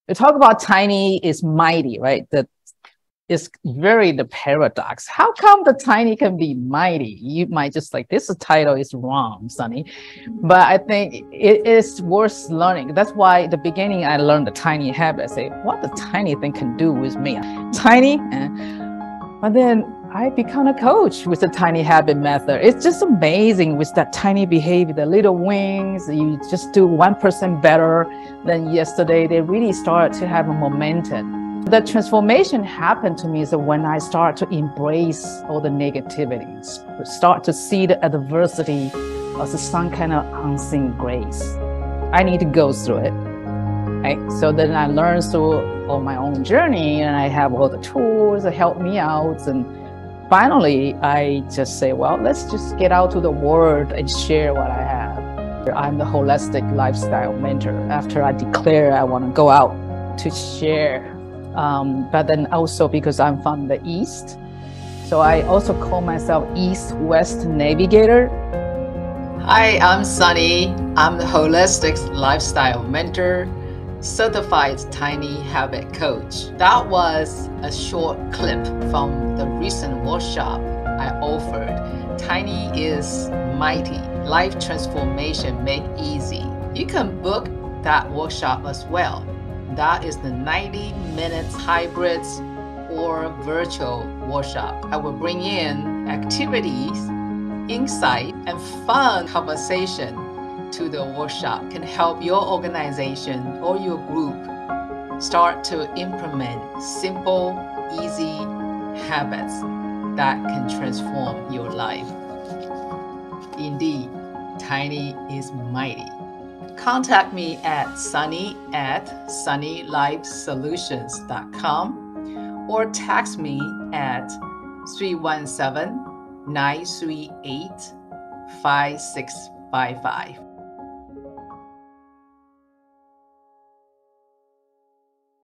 We talk about tiny is mighty, right? That is very the paradox. How come the tiny can be mighty? You might just like, this title is wrong, Sunny. But I think it is worth learning. That's why at the beginning I learned the tiny habit. I say, what the tiny thing can do with me? Tiny. But then I become a coach with the tiny habit method. It's just amazing with that tiny behavior, the little wins. You just do 1% better than yesterday. They really start to have a momentum. The transformation happened to me is when I start to embrace all the negativities, start to see the adversity as some kind of unseen grace. I need to go through it. Right? So then I learn through all my own journey, and I have all the tools that help me out. And finally, I just say, well, let's just get out to the world and share what I have. I'm the holistic lifestyle mentor. After I declare I want to go out to share. But then also because I'm from the East, so I also call myself East-West Navigator. Hi, I'm Sunny. I'm the holistic lifestyle mentor, certified tiny habit coach. That was a short clip from the recent workshop I offered. Tiny is mighty. Life transformation made easy. You can book that workshop as well. That is the 90 minutes hybrids or virtual workshop. I will bring in activities, insight, and fun conversation to the workshop. Can help your organization or your group start to implement simple, easy habits that can transform your life. Indeed, tiny is mighty. Contact me at sunny@sunnylifesolutions.com or text me at 317-938-5655.